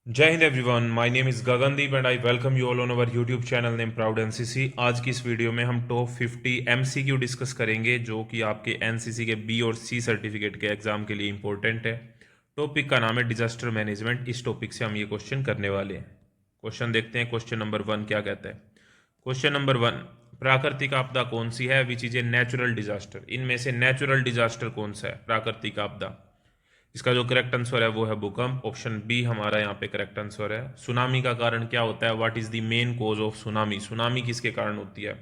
जय Hind everyone, my name is Gagandeep and I welcome you all on our YouTube channel name proud NCC. आज की इस video में हम टॉप 50 एमसीक्यू डिस्कस करेंगे जो कि आपके एनसीसी के बी और सी सर्टिफिकेट के एग्जाम के लिए इंपॉर्टेंट है। टॉपिक का नाम है डिजास्टर मैनेजमेंट। इस टॉपिक से हम ये क्वेश्चन करने वाले हैं। क्वेश्चन देखते हैं। क्वेश्चन नंबर 1 क्या कहता है। क्वेश्चन नंबर 1, प्राकृतिक आपदा कौन सी है which is a natural disaster. इनमें से नेचुरल डिजास्टर कौन सा है, प्राकृतिक आपदा। इसका जो करेक्ट आंसर है वो है भूकंप। ऑप्शन बी हमारा यहाँ पे करेक्ट आंसर है। सुनामी का कारण क्या होता है, what is the main cause of tsunami. Tsunami किसके कारण होती है।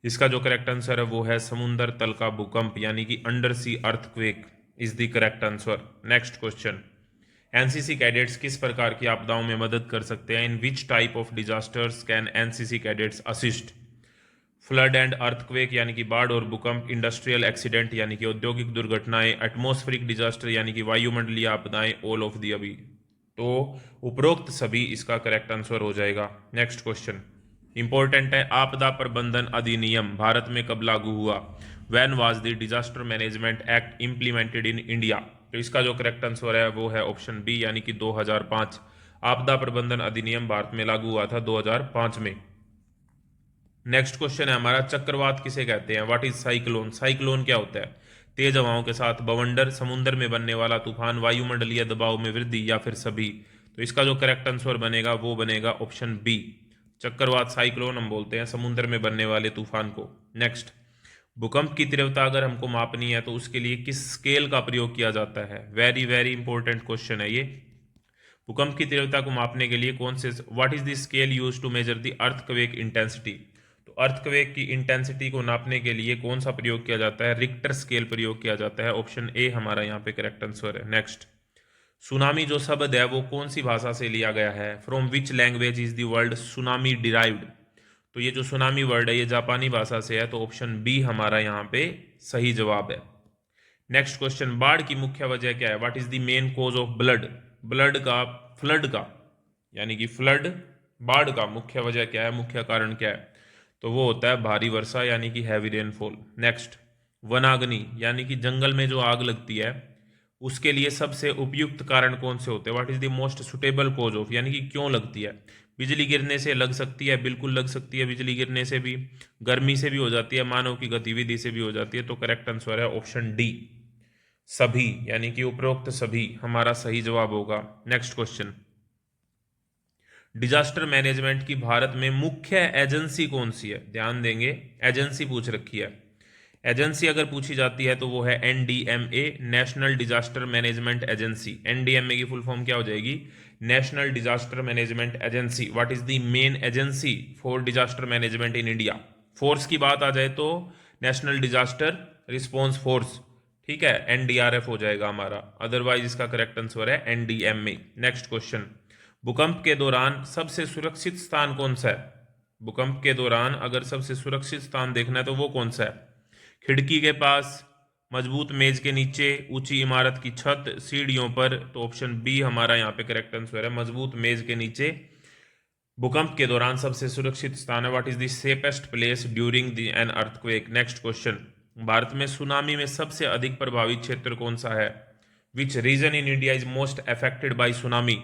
इसका जो करेक्ट आंसर है वो है समुद्र तल का भूकंप, यानी कि under sea earthquake is the correct answer. Next question, NCC cadets किस प्रकार की आपदाओं में मदद कर सकते हैं। In which type of disasters can NCC cadets assist. Flood and earthquake यानी कि बाढ़ और भूकंप, इंडस्ट्रियल एक्सीडेंट यानी कि औद्योगिक दुर्घटनाएं, एटमॉस्फेरिक डिजास्टर यानी कि वायुमंडलीय आपदाएं, ऑल ऑफ दी अभी। तो उपरोक्त सभी इसका करेक्ट आंसर हो जाएगा। नेक्स्ट क्वेश्चन इंपॉर्टेंट है, आपदा प्रबंधन अधिनियम भारत में कब लागू हुआ। When was the disaster management act implemented in India. तो इसका जो करेक्ट आंसर है वो है ऑप्शन बी, यानी कि 2005। आपदा प्रबंधन अधिनियम भारत में लागू हुआ था 2005 में। नेक्स्ट क्वेश्चन है हमारा, चक्रवात किसे कहते हैं। What is cyclone. साइक्लोन क्या होता है, तेज हवाओं के साथ बवंडर, समुद्र में बनने वाला तूफान, वायुमंडलीय दबाव में वृद्धि या फिर सभी। तो इसका जो करेक्ट आंसर बनेगा वो बनेगा ऑप्शन बी। चक्रवात साइक्लोन हम बोलते हैं समुद्र में बनने वाले तूफान को। नेक्स्ट, भूकंप की तीव्रता अगर हमको मापनी है तो उसके लिए किस स्केल का प्रयोग किया जाता है। वेरी वेरी इंपॉर्टेंट क्वेश्चन है ये। भूकंप की तीव्रता को मापने के लिए कौन से, what is the scale use to measure the earthquake intensity. तो अर्थक्वेक की इंटेंसिटी को नापने के लिए कौन सा प्रयोग किया जाता है, रिक्टर स्केल प्रयोग किया जाता है। ऑप्शन ए हमारा यहाँ पे करेक्ट आंसर है। नेक्स्ट, सुनामी जो शब्द है वो कौन सी भाषा से लिया गया है। From which language is the word tsunami derived. तो ये जो सुनामी वर्ड है ये जापानी भाषा से है, तो ऑप्शन बी हमारा यहाँ पे सही जवाब है। नेक्स्ट क्वेश्चन, बाढ़ की मुख्य वजह क्या है। What is the main cause of blood. Blood का, फ्लड का, यानी कि फ्लड, बाढ़ का मुख्य वजह क्या है, मुख्य कारण क्या है। तो वो होता है भारी वर्षा यानी कि हैवी रेनफॉल। नेक्स्ट, वनाग्नि यानी कि जंगल में जो आग लगती है उसके लिए सबसे उपयुक्त कारण कौन से होते हैं। What is the most suitable cause of, यानी कि क्यों लगती है। बिजली गिरने से लग सकती है, बिल्कुल लग सकती है बिजली गिरने से भी, गर्मी से भी हो जाती है, मानव की गतिविधि से भी हो जाती है। तो करेक्ट आंसर है ऑप्शन डी, सभी, यानी कि उपरोक्त सभी हमारा सही जवाब होगा। नेक्स्ट क्वेश्चन, डिजास्टर मैनेजमेंट की भारत में मुख्य एजेंसी कौन सी है। ध्यान देंगे, एजेंसी पूछ रखी है। एजेंसी अगर पूछी जाती है तो वो है NDMA, national disaster management agency. NDMA की फुल फॉर्म क्या हो जाएगी, national disaster management agency. What is the main agency for disaster management in India. Force की बात आ जाए तो नेशनल डिजास्टर रिस्पॉन्स फोर्स, ठीक है, एनडीआरएफ हो जाएगा हमारा। अदरवाइज इसका करेक्ट आंसर है एनडीएमए। नेक्स्ट क्वेश्चन, भूकंप के दौरान सबसे सुरक्षित स्थान कौन सा है। भूकंप के दौरान अगर सबसे सुरक्षित स्थान देखना है तो वो कौन सा है। खिड़की के पास, मजबूत मेज के नीचे, ऊंची इमारत की छत, सीढ़ियों पर। तो ऑप्शन बी हमारा यहाँ पे करेक्ट आंसर है, मजबूत मेज के नीचे भूकंप के दौरान सबसे सुरक्षित स्थान है। What is the safest place during the an earthquake. Next question, Bharat में सुनामी में सबसे अधिक प्रभावित क्षेत्र कौन सा है। Which region in India is most affected by tsunami.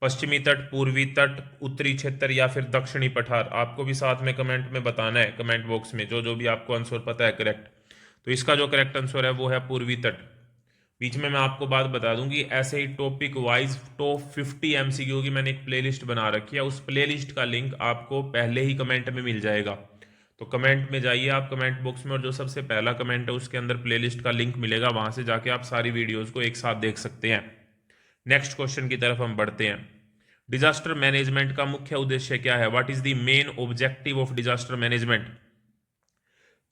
पश्चिमी तट, पूर्वी तट, उत्तरी क्षेत्र या फिर दक्षिणी पठार। आपको भी साथ में कमेंट में बताना है, कमेंट बॉक्स में जो जो भी आपको आंसर पता है करेक्ट। तो इसका जो करेक्ट आंसर है वो है पूर्वी तट। बीच में मैं आपको बात बता दूं कि ऐसे ही टॉपिक वाइज टॉप 50 एमसीक्यू की मैंने एक प्लेलिस्ट बना रखी है। उस प्लेलिस्ट का लिंक आपको पहले ही कमेंट में मिल जाएगा। तो कमेंट में जाइए आप, कमेंट बॉक्स में, और जो सबसे पहला कमेंट है उसके अंदर प्लेलिस्ट का लिंक मिलेगा, वहां से जाके आप सारी वीडियोज को एक साथ देख सकते हैं। नेक्स्ट क्वेश्चन की तरफ हम बढ़ते हैं। डिजास्टर मैनेजमेंट का मुख्य उद्देश्य क्या है। What is the main objective of disaster management.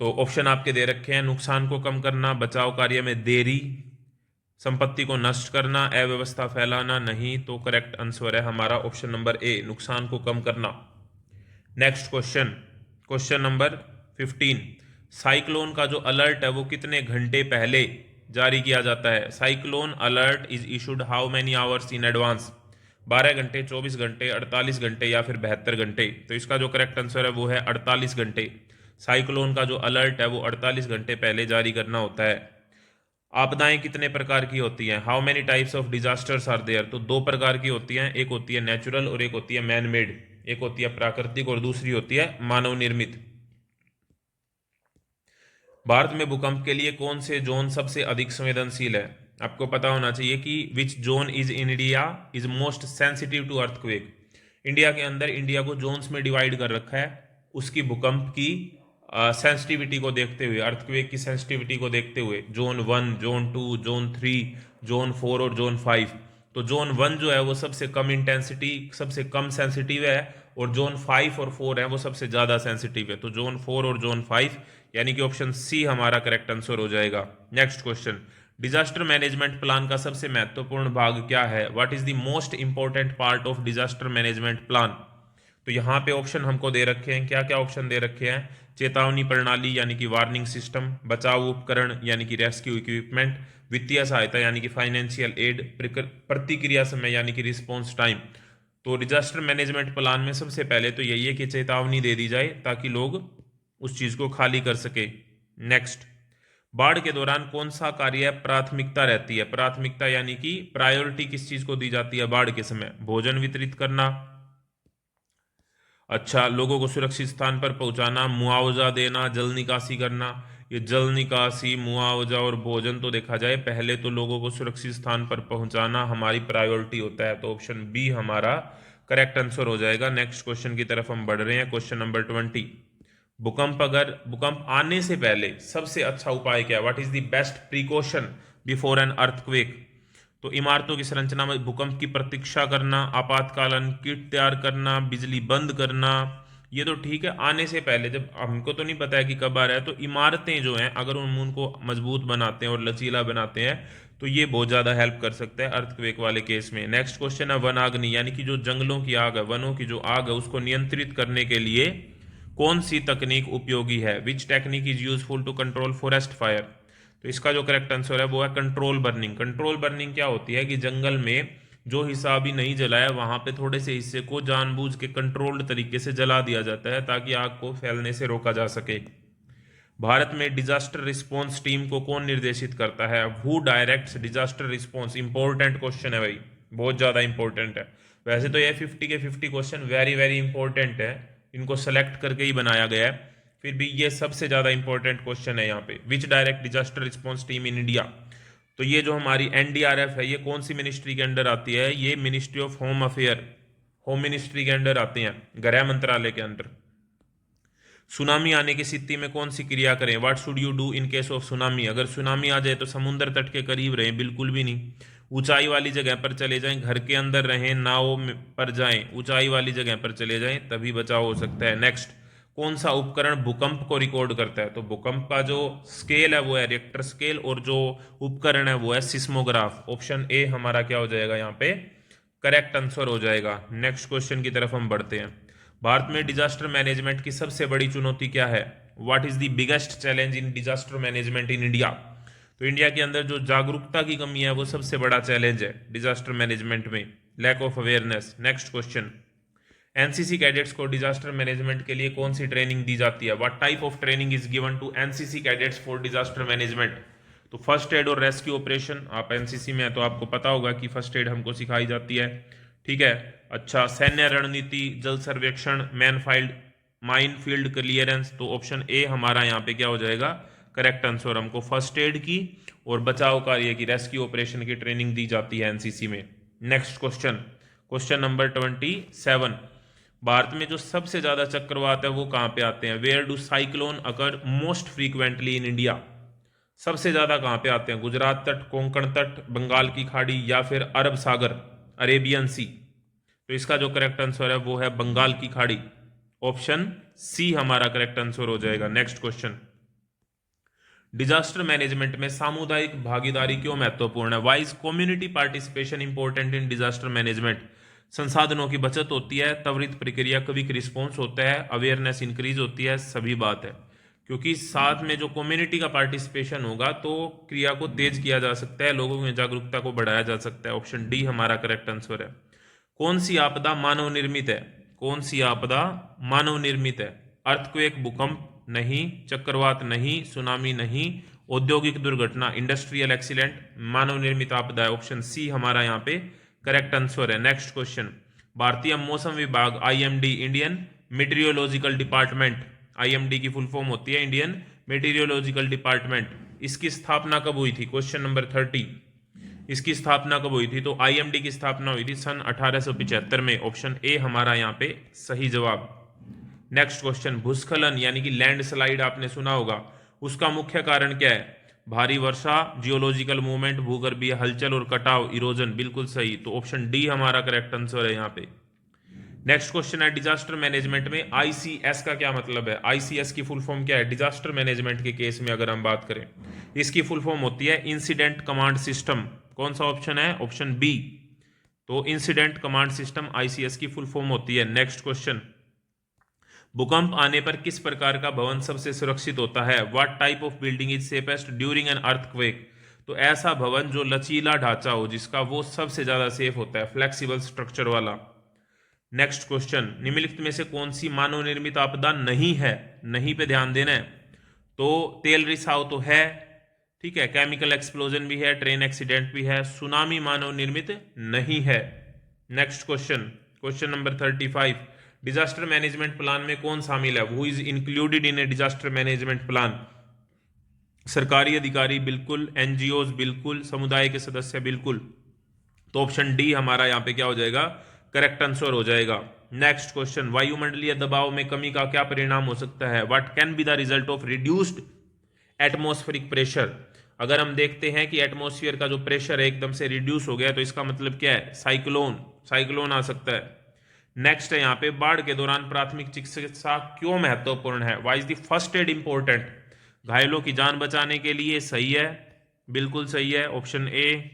तो ऑप्शन आपके दे रखे हैं, नुकसान को कम करना, बचाव कार्य में देरी, संपत्ति को नष्ट करना, अव्यवस्था फैलाना। नहीं, तो करेक्ट आंसर है हमारा ऑप्शन नंबर ए, नुकसान को कम करना। Next question, question number 15, cyclone का जो अलर्ट है वो कितने घंटे पहले जारी किया जाता है। Cyclone alert is issued how many hours in advance. 12 घंटे, 24 घंटे, 48 घंटे या फिर 72 घंटे। तो इसका जो करेक्ट आंसर है वो है 48 घंटे। साइक्लोन का जो अलर्ट है वो 48 घंटे पहले जारी करना होता है। आपदाएं कितने प्रकार की होती हैं? How many types of disasters are there? तो दो प्रकार की होती हैं, एक होती है नेचुरल और एक होती है मैन मेड। एक होती है प्राकृतिक और दूसरी होती है मानव निर्मित। भारत में भूकंप के लिए कौन से जोन सबसे अधिक संवेदनशील है? आपको पता होना चाहिए कि which zone is in India is most sensitive to earthquake. India के अंदर इंडिया को जोन्स में डिवाइड कर रखा है उसकी भूकंप की सेंसिटिविटी को देखते हुए, अर्थक्वेक की सेंसिटिविटी को देखते हुए। जोन 1, जोन 2, जोन 3, जोन 4 और जोन 5। तो जोन 1 जो है वो सबसे कम इंटेंसिटी, सबसे कम सेंसिटिव है, और जोन 5 और 4 है वो सबसे ज्यादा सेंसिटिव है। तो जोन 4 और जोन 5 यानी कि ऑप्शन सी हमारा करेक्ट आंसर हो जाएगा। Next question, disaster management plan का सबसे महत्वपूर्ण भाग क्या है? What is the most important part of disaster management plan? तो यहाँ पे ऑप्शन हमको दे रखे हैं, क्या क्या ऑप्शन दे रखे हैं? चेतावनी प्रणाली यानी कि वार्निंग सिस्टम, बचाव उपकरण यानी कि रेस्क्यू इक्विपमेंट, वित्तीय सहायता यानी कि फाइनेंशियल एड, प्रतिक्रिया समय यानी कि रिस्पॉन्स टाइम। तो डिजास्टर मैनेजमेंट प्लान में सबसे पहले तो यही है कि चेतावनी दे दी जाए ताकि लोग उस चीज को खाली कर सके। नेक्स्ट, बाढ़ के दौरान कौन सा कार्य प्राथमिकता रहती है? प्राथमिकता यानी कि प्रायोरिटी किस चीज को दी जाती है बाढ़ के समय? भोजन वितरित करना, अच्छा, लोगों को सुरक्षित स्थान पर पहुंचाना, मुआवजा देना, जल निकासी करना। ये जल निकासी, मुआवजा और भोजन तो देखा जाए पहले तो लोगों को सुरक्षित स्थान पर पहुंचाना हमारी प्रायोरिटी होता है। तो ऑप्शन बी हमारा करेक्ट आंसर हो जाएगा। नेक्स्ट क्वेश्चन की तरफ हम बढ़ रहे हैं, क्वेश्चन नंबर 20। भूकंप आने से पहले सबसे अच्छा उपाय क्या है? What is the best precaution before an earthquake? तो इमारतों की संरचना में भूकंप की प्रतीक्षा करना, आपातकालीन किट तैयार करना, बिजली बंद करना। ये तो ठीक है, आने से पहले, जब हमको तो नहीं पता है कि कब आ रहा है, तो इमारतें जो हैं अगर हम उनको मजबूत बनाते हैं और लचीला बनाते हैं तो ये बहुत ज्यादा हेल्प कर सकता है अर्थक्वेक वाले केस में। नेक्स्ट क्वेश्चन है वनाग्नि, यानी कि जो जंगलों की आग है, वनों की जो आग है उसको नियंत्रित करने के लिए कौन सी तकनीक उपयोगी है? Which technique is useful to control forest fire? तो इसका जो करेक्ट आंसर है वो है कंट्रोल बर्निंग। कंट्रोल बर्निंग क्या होती है कि जंगल में जो हिस्सा अभी नहीं जला है वहां पे थोड़े से हिस्से को जानबूझ के कंट्रोल्ड तरीके से जला दिया जाता है ताकि आग को फैलने से रोका जा सके। भारत में डिजास्टर रिस्पांस टीम को कौन निर्देशित करता है? Who directs disaster response? Important question है भाई, बहुत ज्यादा इंपॉर्टेंट है। वैसे तो ये 50 के 50 क्वेश्चन वेरी वेरी इंपॉर्टेंट है, इनको सेलेक्ट करके ही बनाया गया है, फिर भी ये सबसे ज्यादा इंपॉर्टेंट क्वेश्चन है यहाँ पे। Which direct disaster response team in India? तो ये जो हमारी एनडीआरएफ है ये कौन सी मिनिस्ट्री के अंडर आती है? ये ministry of home affair, home ministry के अंडर आती हैं, गृह मंत्रालय के अंदर। सुनामी आने की स्थिति में कौन सी क्रिया करें? What should you do in case of tsunami? अगर सुनामी आ जाए तो समुद्र तट के करीब रहें, बिल्कुल भी नहीं। ऊंचाई वाली जगह पर चले जाएं, घर के अंदर रहें, नाव पर जाएं, ऊंचाई वाली जगह पर चले जाएं, तभी बचाव हो सकता है। नेक्स्ट, कौन सा उपकरण भूकंप को रिकॉर्ड करता है? तो भूकंप का जो स्केल है वो है रिक्टर स्केल, और जो उपकरण है वो है सिस्मोग्राफ। ऑप्शन ए हमारा क्या हो जाएगा यहाँ पे करेक्ट आंसर हो जाएगा। नेक्स्ट क्वेश्चन की तरफ हम बढ़ते हैं। भारत में डिजास्टर मैनेजमेंट की सबसे बड़ी चुनौती क्या है? What is the biggest challenge in disaster management in India? तो इंडिया के अंदर जो जागरूकता की कमी है वो सबसे बड़ा चैलेंज है डिजास्टर मैनेजमेंट में, lack of awareness. Next question, NCC cadets को डिजास्टर मैनेजमेंट के लिए कौन सी ट्रेनिंग दी जाती है? What type of training is given to NCC cadets for disaster management? तो फर्स्ट एड और रेस्क्यू ऑपरेशन, आप एनसीसी में है तो आपको पता होगा कि फर्स्ट एड हमको सिखाई जाती है, ठीक है। अच्छा, सैन्य रणनीति, जल सर्वेक्षण, माइन फील्ड क्लियरेंस। तो ऑप्शन ए हमारा यहाँ पे क्या हो जाएगा करेक्ट आंसर। हमको फर्स्ट एड की और बचाव कार्य की, रेस्क्यू ऑपरेशन की ट्रेनिंग दी जाती है एनसीसी में। Next question, question number 27। Bharat में जो सबसे ज्यादा चक्रवात है वो कहाँ पे आते हैं? Where do cyclone occur most frequently in India? सबसे ज्यादा कहाँ पे आते हैं? गुजरात तट, कोंकण तट, बंगाल की खाड़ी या फिर अरब सागर, अरेबियन सी? तो इसका जो करेक्ट आंसर है वो है बंगाल की खाड़ी। ऑप्शन सी हमारा करेक्ट आंसर हो जाएगा। नेक्स्ट क्वेश्चन, डिजास्टर मैनेजमेंट में सामुदायिक भागीदारी क्यों महत्वपूर्ण है? Why is community participation important in disaster management? संसाधनों की बचत होती है, त्वरित प्रक्रिया, क्विक रिस्पॉन्स होता है, अवेयरनेस इंक्रीज होती है, सभी बात है। क्योंकि साथ में जो कम्युनिटी का पार्टिसिपेशन होगा तो क्रिया को तेज किया जा सकता है, लोगों में जागरूकता को बढ़ाया जा सकता है। ऑप्शन डी हमारा करेक्ट आंसर है। कौन सी आपदा मानव निर्मित है? कौन सी आपदा मानव निर्मित है? अर्थक्वेक, भूकंप नहीं, चक्रवात नहीं, सुनामी नहीं, औद्योगिक दुर्घटना, इंडस्ट्रियल एक्सीडेंट, मानव निर्मित आपदा है। ऑप्शन सी हमारा यहाँ पे करेक्ट आंसर है। नेक्स्ट क्वेश्चन, भारतीय मौसम विभाग IMD, Indian meteorological department, IMD की फुल फॉर्म होती है इंडियन मेटीरियोलॉजिकल डिपार्टमेंट, इसकी स्थापना कब हुई थी? क्वेश्चन नंबर 30, इसकी स्थापना कब हुई थी? तो आईएमडी की स्थापना हुई थी सन 1875 में। ऑप्शन ए हमारा यहाँ पे सही जवाब। नेक्स्ट क्वेश्चन, भूस्खलन यानी कि लैंडस्लाइड आपने सुना होगा, उसका मुख्य कारण क्या है? भारी वर्षा, जियोलॉजिकल मूवमेंट, भूगर्भीय हलचल और कटाव, इरोजन। बिल्कुल सही, तो ऑप्शन डी हमारा करेक्ट आंसर है यहाँ पे। नेक्स्ट क्वेश्चन है, डिजास्टर मैनेजमेंट में आईसीएस का क्या मतलब है? आईसीएस की फुल फॉर्म क्या है? डिजास्टर मैनेजमेंट के केस में अगर हम बात करें, इसकी फुल फॉर्म होती है इंसिडेंट कमांड सिस्टम। कौन सा ऑप्शन है? Option B. तो इंसिडेंट कमांड सिस्टम आईसीएस की फुल फॉर्म होती है। नेक्स्ट क्वेश्चन, भूकंप आने पर किस प्रकार का भवन सबसे सुरक्षित होता है? What type of building is safest during an earthquake? तो ऐसा भवन जो लचीला ढांचा हो जिसका, वो सबसे ज्यादा सेफ होता है, फ्लेक्सिबल स्ट्रक्चर वाला। नेक्स्ट क्वेश्चन, निम्नलिखित में से कौन सी मानव निर्मित आपदा नहीं है? नहीं पे ध्यान देना है। तो तेल रिसाव तो है, ठीक है, केमिकल एक्सप्लोजन भी है, ट्रेन एक्सीडेंट भी है, सुनामी मानव निर्मित नहीं है। Next question, question number 35, disaster management plan में कौन शामिल है? Who is included in A disaster management plan? सरकारी अधिकारी बिल्कुल, एनजीओज बिल्कुल, समुदाय के सदस्य बिल्कुल। तो ऑप्शन डी हमारा यहाँ पे क्या हो जाएगा? करेक्ट आंसर हो जाएगा। नेक्स्ट क्वेश्चन, वायुमंडलीय दबाव में कमी का क्या परिणाम हो सकता है? What can be the result of reduced atmospheric pressure? अगर हम देखते हैं कि एटमॉस्फेयर का जो प्रेशर है एकदम से रिड्यूस हो गया, तो इसका मतलब क्या है? साइक्लोन, साइक्लोन आ सकता है। नेक्स्ट है यहाँ पे, बाढ़ के दौरान प्राथमिक चिकित्सा क्यों महत्वपूर्ण है? Why is the first aid important? घायलों की जान बचाने के लिए। सही है, बिल्कुल सही है, ऑप्शन ए।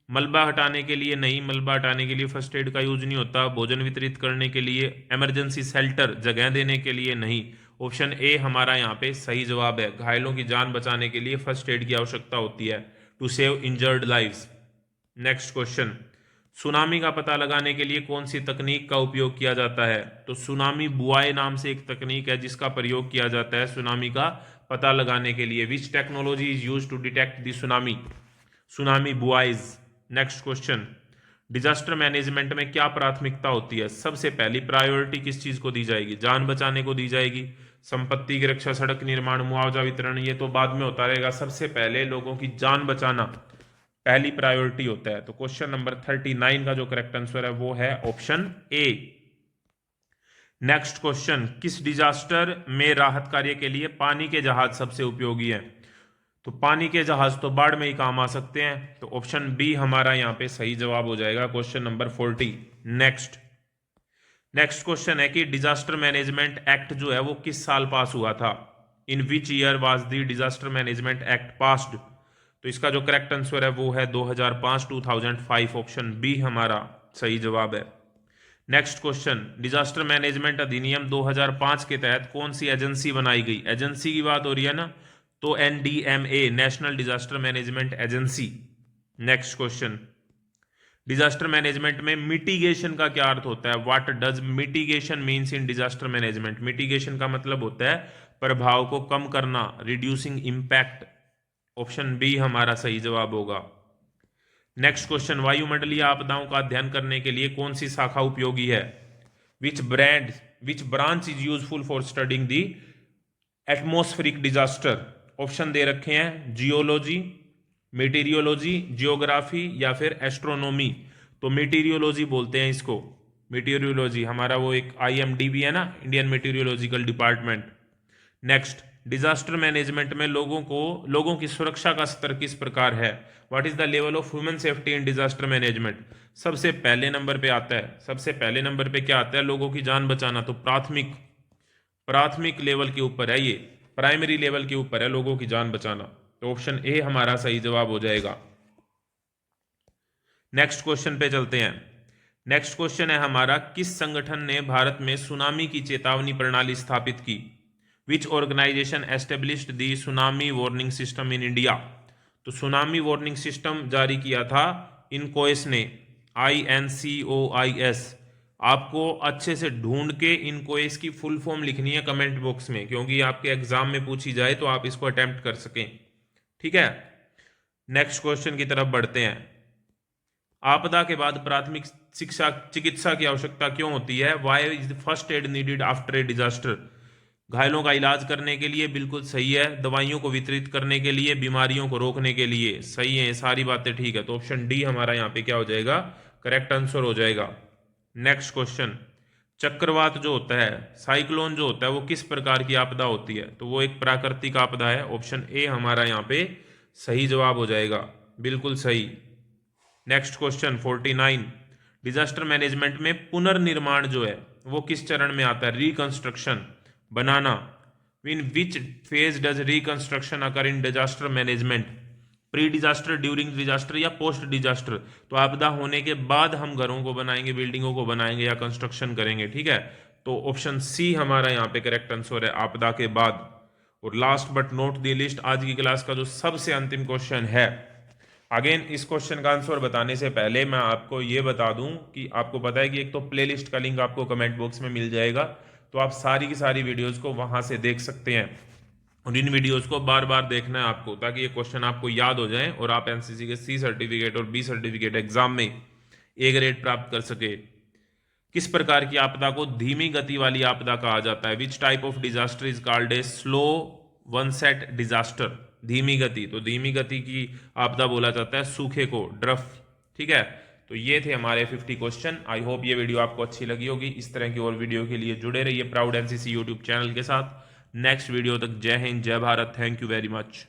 मलबा हटाने के लिए नहीं, मलबा हटाने के लिए फर्स्ट एड का यूज नहीं होता। भोजन वितरित करने के लिए, इमरजेंसी शेल्टर जगह देने के लिए नहीं। ऑप्शन ए हमारा यहाँ पे सही जवाब है। घायलों की जान बचाने के लिए फर्स्ट एड की आवश्यकता होती है, to save injured lives. Next question, tsunami का पता लगाने के लिए कौन सी तकनीक का उपयोग किया जाता है? तो सुनामी बुआई नाम से एक तकनीक है जिसका प्रयोग किया जाता है सुनामी का पता लगाने के लिए। Which technology is use to detect the tsunami? Tsunami buoys. Next question, disaster management में क्या प्राथमिकता होती है? सबसे पहली प्रायोरिटी किस चीज को दी जाएगी? जान बचाने को दी जाएगी, संपत्ति की रक्षा, सड़क निर्माण, मुआवजा वितरण, ये तो बाद में होता रहेगा। सबसे पहले लोगों की जान बचाना पहली प्रायोरिटी होता है। तो क्वेश्चन नंबर 39 का जो करेक्ट आंसर है वो है ऑप्शन ए। नेक्स्ट क्वेश्चन, किस डिजास्टर में राहत कार्य के लिए पानी के जहाज सबसे उपयोगी है? तो पानी के जहाज तो बाढ़ में ही काम आ सकते हैं, तो ऑप्शन बी हमारा यहाँ पे सही जवाब हो जाएगा, क्वेश्चन नंबर 40। नेक्स्ट क्वेश्चन है कि डिजास्टर मैनेजमेंट एक्ट जो है वो किस साल पास हुआ था? In which year was the disaster management act passed? तो इसका जो करेक्ट आंसर है वो है 2005, 2005। ऑप्शन बी हमारा सही जवाब है। नेक्स्ट क्वेश्चन, डिजास्टर मैनेजमेंट अधिनियम 2005 के तहत कौन सी एजेंसी बनाई गई? एजेंसी की बात हो रही है ना, तो NDMA, national disaster management agency. Next question, disaster management में मिटिगेशन का क्या अर्थ होता है? What does mitigation means in disaster management? Mitigation का मतलब होता है प्रभाव को कम करना, रिड्यूसिंग इंपैक्ट। ऑप्शन बी हमारा सही जवाब होगा। नेक्स्ट क्वेश्चन, वायुमंडलीय आपदाओं का अध्ययन करने के लिए कौन सी शाखा उपयोगी है? Which branch is useful for studying the atmospheric disaster? Option दे रखे हैं, जियोलॉजी, मेटीरियोलॉजी, जियोग्राफी या फिर एस्ट्रोनॉमी। तो मेटीरियोलॉजी बोलते हैं इसको, मेटीरियोलॉजी हमारा वो एक आईएमडीबी है ना, Indian meteorological department. Next, disaster management में लोगों की सुरक्षा का स्तर किस प्रकार है? What is the level of human safety in disaster management? सबसे पहले नंबर पे आता है, सबसे पहले नंबर पे क्या आता है? लोगों की जान बचाना। तो प्राथमिक लेवल के ऊपर है, ये प्राइमरी लेवल के ऊपर है लोगों की जान बचाना। तो ऑप्शन ए हमारा सही जवाब हो जाएगा। नेक्स्ट क्वेश्चन पे चलते हैं। नेक्स्ट क्वेश्चन है हमारा, किस संगठन ने भारत में सुनामी की चेतावनी प्रणाली स्थापित की? Which organization established the tsunami warning system in India? तो सुनामी वार्निंग सिस्टम जारी किया था इनकोएस ने, INCOIS। आपको अच्छे से ढूंढ के इनकोएस की फुल फॉर्म लिखनी है कमेंट बॉक्स में, क्योंकि आपके एग्जाम में पूछी जाए तो आप इसको अटेम्प्ट कर सकें, ठीक है, नेक्स्ट क्वेश्चन की तरफ बढ़ते हैं। आपदा के बाद प्राथमिक शिक्षा चिकित्सा की आवश्यकता क्यों होती है? Why is the first aid needed after a disaster? घायलों का इलाज करने के लिए, बिल्कुल सही है। दवाइयों को वितरित करने के लिए, बीमारियों को रोकने के लिए, सही है, सारी बातें ठीक है। तो ऑप्शन डी हमारा यहाँ पे क्या हो जाएगा? करेक्ट आंसर हो जाएगा। नेक्स्ट क्वेश्चन, चक्रवात जो होता है, साइक्लोन जो होता है, वो किस प्रकार की आपदा होती है? तो वो एक प्राकृतिक आपदा है। ऑप्शन ए हमारा यहाँ पे सही जवाब हो जाएगा, बिल्कुल सही। नेक्स्ट क्वेश्चन 49, डिजास्टर मैनेजमेंट में पुनर्निर्माण जो है वो किस चरण में आता है? Reconstruction, banana. In which phase does reconstruction occur in disaster management? Pre disaster, during disaster या पोस्ट डिजास्टर? तो आपदा होने के बाद हम घरों को बनाएंगे, बिल्डिंगों को बनाएंगे या कंस्ट्रक्शन करेंगे, ठीक है। तो ऑप्शन सी हमारा यहाँ पे करेक्ट आंसर है, आपदा के बाद। और last but not the list, आज की क्लास का जो सबसे अंतिम क्वेश्चन है। अगेन इस क्वेश्चन का आंसर बताने से पहले मैं आपको ये बता दूं कि आपको पता है कि एक तो प्लेलिस्ट का लिंक आपको कमेंट बॉक्स में मिल जाएगा, तो आप सारी की सारी वीडियोस को वहां से देख सकते हैं। और इन वीडियोस को बार बार देखना है आपको, ताकि ये क्वेश्चन आपको याद हो जाए और आप एनसीसी के सी सर्टिफिकेट और बी सर्टिफिकेट एग्जाम में ए ग्रेड प्राप्त कर सके। किस प्रकार की आपदा को धीमी गति वाली आपदा कहा जाता है? Which type of disaster is called a slow onset disaster? धीमी गति, तो धीमी गति की आपदा बोला जाता है सूखे को, ड्रफ, ठीक है। तो ये थे हमारे 50 क्वेश्चन। आई होप ये वीडियो आपको अच्छी लगी होगी। इस तरह की और वीडियो के लिए जुड़े रहिए प्राउड एनसीसी यूट्यूब चैनल के साथ। नेक्स्ट वीडियो तक जय हिंद, जय Bharat, thank you very much.